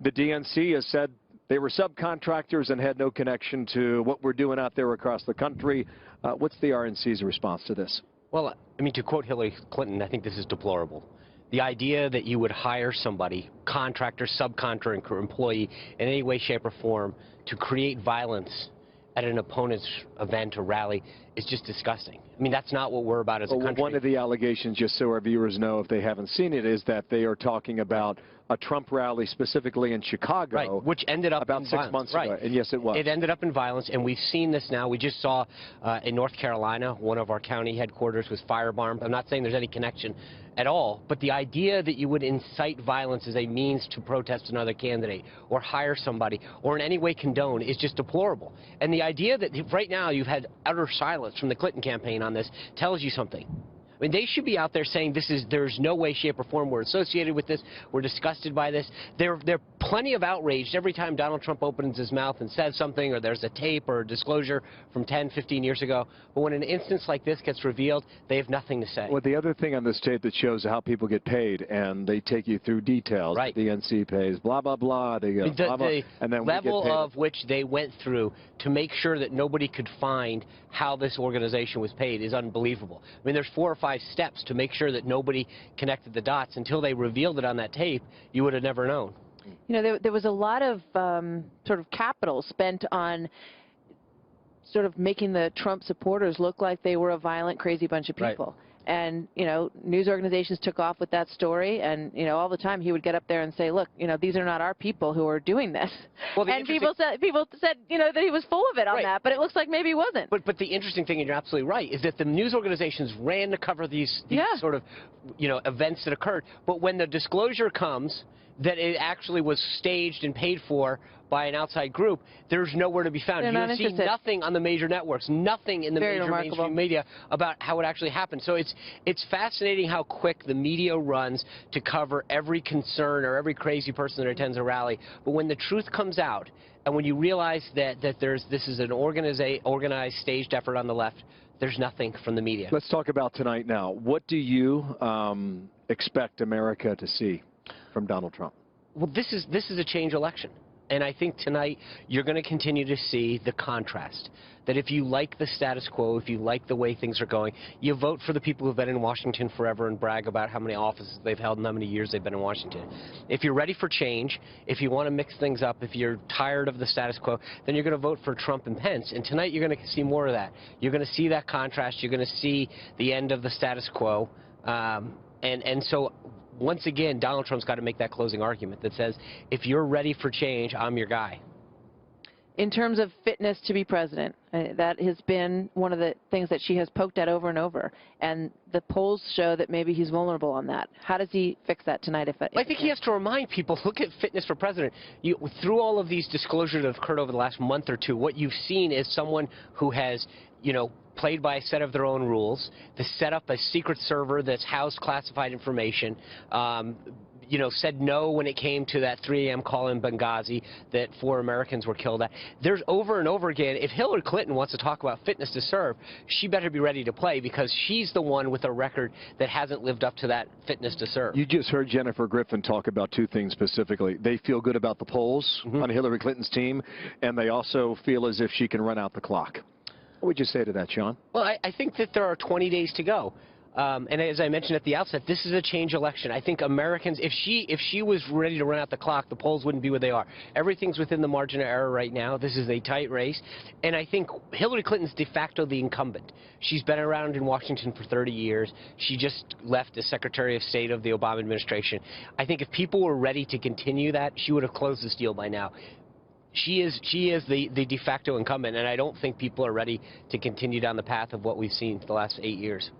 The DNC has said they were subcontractors and had no connection to what we're doing out there across the country. What's the RNC's response to this? Well, I mean, to quote Hillary Clinton, I think this is deplorable. The idea that you would hire somebody, contractor, subcontractor, employee, in any way, shape, or form, to create violence at an opponent's event or rally is just disgusting. I mean, that's not what we're about as a country. One of the allegations, just so our viewers know if they haven't seen it, is that they are talking about a Trump rally specifically in Chicago. Right, which ended up about in 6 violence. months ago. And yes, it was. It ended up in violence, and we've seen this now. We just saw in North Carolina, one of our county headquarters was firebombed. I'm not saying there's any connection at all, but the idea that you would incite violence as a means to protest another candidate or hire somebody or in any way condone is just deplorable. And the idea that right now you've had utter silence from the Clinton campaign on this tells you something. I mean, they should be out there saying there's no way, shape, or form we're associated with this. We're disgusted by this. They're plenty of outraged every time Donald Trump opens his mouth and says something, or there's a tape or a disclosure from 10, 15 years ago. But when an instance like this gets revealed, they have nothing to say. Well, the other thing on this tape that shows how people get paid, and they take you through details. Right. The DNC pays, blah, blah, blah. They go, blah, blah, and then level we get paid. of which they went through to make sure that nobody could find how this organization was paid is unbelievable. I mean, there's 4 or 5 steps to make sure that nobody connected the dots. Until they revealed it on that tape, you would have never known. You know, there was a lot of sort of capital spent on sort of making the Trump supporters look like they were a violent, crazy bunch of people. Right. And, you know, news organizations took off with that story, and, you know, all the time he would get up there and say, look, you know, these are not our people who are doing this. Well, and people said, you know, that he was full of it on that, but it looks like maybe he wasn't. But the interesting thing, and you're absolutely right, is that the news organizations ran to cover these sort of, you know, events that occurred. But when the disclosure comes that it actually was staged and paid for by an outside group, there's nowhere to be found. You see nothing on the major networks, nothing in the major mainstream media about how it actually happened. So it's fascinating how quick the media runs to cover every concern or every crazy person that attends a rally. But when the truth comes out, and when you realize that this is an organized, staged effort on the left, there's nothing from the media. Let's talk about tonight now. What do you expect America to see from Donald Trump? Well, this is a change election. And I think tonight you're going to continue to see the contrast. That if you like the status quo, if you like the way things are going, you vote for the people who've been in Washington forever and brag about how many offices they've held and how many years they've been in Washington. If you're ready for change, if you want to mix things up, if you're tired of the status quo, then you're going to vote for Trump and Pence. And tonight you're going to see more of that. You're going to see that contrast. You're going to see the end of the status quo. And so once again, Donald Trump's got to make that closing argument that says, if you're ready for change, I'm your guy. In terms of fitness to be president, that has been one of the things that she has poked at over and over. And the polls show that maybe he's vulnerable on that. How does he fix that tonight? I think he has to remind people, look at fitness for president. Through all of these disclosures that have occurred over the last month or two, what you've seen is someone who has, you know, played by a set of their own rules, to set up a secret server that's housed classified information, you know, said no when it came to that 3 a.m. call in Benghazi that 4 Americans were killed at. There's over and over again, if Hillary Clinton wants to talk about fitness to serve, she better be ready to play, because she's the one with a record that hasn't lived up to that fitness to serve. You just heard Jennifer Griffin talk about 2 things specifically. They feel good about the polls on Hillary Clinton's team, and they also feel as if she can run out the clock. What would you say to that, Sean? Well, I think that there are 20 days to go. And as I mentioned at the outset, this is a change election. I think Americans, if she was ready to run out the clock, the polls wouldn't be where they are. Everything's within the margin of error right now. This is a tight race. And I think Hillary Clinton's de facto the incumbent. She's been around in Washington for 30 years. She just left as Secretary of State of the Obama administration. I think if people were ready to continue that, she would have closed this deal by now. She is the de facto incumbent, and I don't think people are ready to continue down the path of what we've seen for the last 8 years.